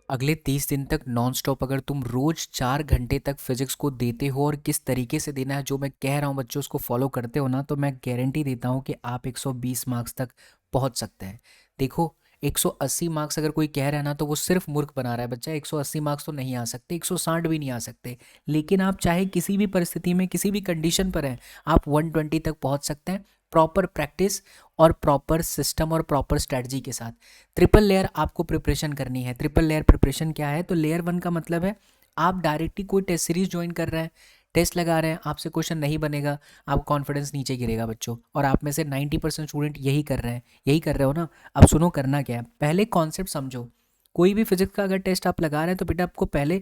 अगले 30 दिन तक नॉन स्टॉप अगर तुम रोज 4 घंटे तक फिजिक्स को देते हो और किस तरीके से देना है जो मैं कह रहा हूँ बच्चों उसको फॉलो करते हो ना, तो मैं गारंटी देता हूँ कि आप 120 मार्क्स तक पहुँच सकते हैं। देखो, 180 मार्क्स अगर कोई कह रहा है ना तो वो सिर्फ मूर्ख बना रहा है बच्चा। 180 मार्क्स तो नहीं आ सकते, 160 भी नहीं आ सकते। लेकिन आप चाहे किसी भी परिस्थिति में किसी भी कंडीशन पर हैं, आप 120 तक पहुँच सकते हैं, प्रॉपर प्रैक्टिस और प्रॉपर सिस्टम और प्रॉपर स्ट्रैटेजी के साथ। ट्रिपल लेयर आपको प्रिपरेशन करनी है। ट्रिपल लेयर प्रिपरेशन क्या है? तो लेयर वन का मतलब है आप डायरेक्टली कोई टेस्ट सीरीज ज्वाइन कर रहे हैं, टेस्ट लगा रहे हैं, आपसे क्वेश्चन नहीं बनेगा, आपका कॉन्फिडेंस नीचे गिरेगा बच्चों। और आप में से 90% स्टूडेंट यही कर रहे हैं, यही कर रहे हो ना। अब सुनो, करना क्या है, पहले कॉन्सेप्ट समझो। कोई भी फिजिक्स का अगर टेस्ट आप लगा रहे हैं तो बेटा आपको पहले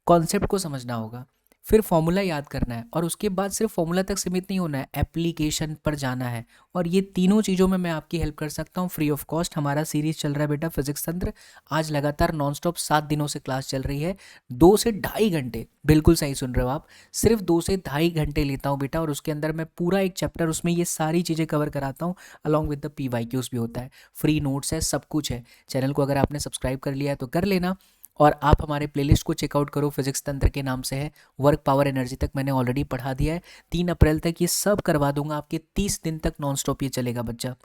कॉन्सेप्ट को समझना होगा, फिर फॉर्मूला याद करना है, और उसके बाद सिर्फ फॉर्मूला तक सीमित नहीं होना है, एप्लीकेशन पर जाना है। और ये तीनों चीज़ों में मैं आपकी हेल्प कर सकता हूँ फ्री ऑफ कॉस्ट। हमारा सीरीज चल रहा है बेटा फिजिक्स तंत्र। आज लगातार नॉन स्टॉप 7 दिनों से क्लास चल रही है। 2 से ढाई घंटे, बिल्कुल सही सुन रहे हो आप, सिर्फ 2 से ढाई घंटे लेता हूँ बेटा। और उसके अंदर मैं पूरा एक चैप्टर, उसमें ये सारी चीज़ें कवर कराता हूँ। अलॉन्ग विद द PYQs भी होता है, फ्री नोट्स है, सब कुछ है। चैनल को अगर आपने सब्सक्राइब कर लिया है तो कर लेना। और आप हमारे प्लेलिस्ट को चेकआउट करो, फिजिक्स तंत्र के नाम से है। वर्क पावर एनर्जी तक मैंने ऑलरेडी पढ़ा दिया है। 3 अप्रैल तक ये सब करवा दूंगा आपके। 30 दिन तक नॉन स्टॉप ये चलेगा बच्चा।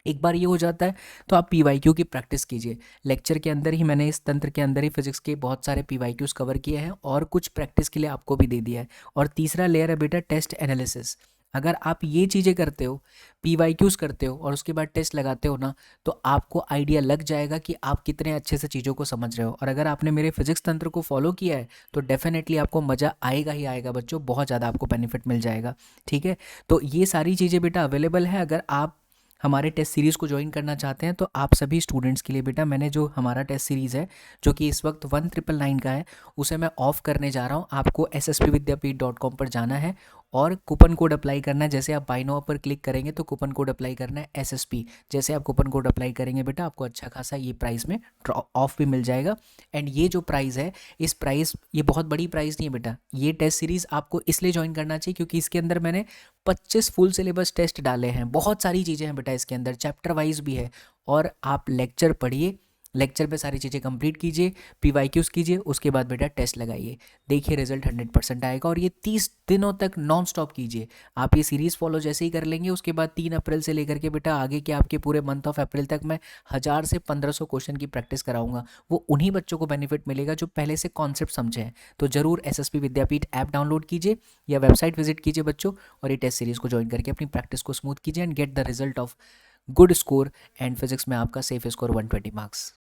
एक बार ये हो जाता है तो आप PYQ की प्रैक्टिस कीजिए। लेक्चर के अंदर ही मैंने इस तंत्र के अंदर ही फिजिक्स के बहुत सारे PYQs कवर किए हैं और कुछ प्रैक्टिस के लिए आपको भी दे दिया है। और तीसरा लेयर है बेटा टेस्ट एनालिसिस। अगर आप ये चीज़ें करते हो, PYQs करते हो और उसके बाद टेस्ट लगाते हो ना, तो आपको आइडिया लग जाएगा कि आप कितने अच्छे से चीज़ों को समझ रहे हो। और अगर आपने मेरे फिजिक्स तंत्र को फॉलो किया है तो डेफिनेटली आपको मज़ा आएगा ही आएगा बच्चों, बहुत ज़्यादा आपको बेनिफिट मिल जाएगा। ठीक है, तो ये सारी चीज़ें बेटा अवेलेबल है। अगर आप हमारे टेस्ट सीरीज़ को ज्वाइन करना चाहते हैं तो आप सभी स्टूडेंट्स के लिए बेटा मैंने जो हमारा टेस्ट सीरीज़ है, जो कि इस वक्त 1999 का है, उसे मैं ऑफ करने जा रहा हूँ। आपको ssbvidyapit.com पर जाना है और कूपन कोड अप्लाई करना है। जैसे आप बाय नाउ पर क्लिक करेंगे तो कूपन कोड अप्लाई करना है SSP। जैसे आप कूपन कोड अप्लाई करेंगे बेटा आपको अच्छा खासा ये प्राइस में ऑफ भी मिल जाएगा। एंड ये जो प्राइस है, इस प्राइस, ये बहुत बड़ी प्राइस नहीं है बेटा। ये टेस्ट सीरीज़ आपको इसलिए ज्वाइन करना चाहिए क्योंकि इसके अंदर मैंने 25 फुल सिलेबस टेस्ट डाले हैं। बहुत सारी चीज़ें हैं बेटा इसके अंदर, चैप्टर वाइज भी है। और आप लेक्चर पढ़िए, लेक्चर पे सारी चीज़ें कंप्लीट कीजिए, PYQs कीजिए, उसके बाद बेटा टेस्ट लगाइए, देखिए रिजल्ट 100% आएगा। और ये 30 दिनों तक नॉन स्टॉप कीजिए। आप ये सीरीज़ फॉलो जैसे ही कर लेंगे, उसके बाद 3 अप्रैल से लेकर के बेटा आगे के आपके पूरे मंथ ऑफ अप्रैल तक मैं 1000 से 1500 क्वेश्चन की प्रैक्टिस कराऊंगा। वो उन्हीं बच्चों को बेनिफिट मिलेगा जो पहले से कॉन्सेप्ट समझे हैं। तो ज़रूर SSP विद्यापीठ ऐप डाउनलोड कीजिए या वेबसाइट विजिट कीजिए बच्चों, और ये टेस्ट सीरीज़ को ज्वाइन करके अपनी प्रैक्टिस को स्मूथ कीजिए and get the result of good score. And physics में आपका सेफ स्कोर 120 मार्क्स।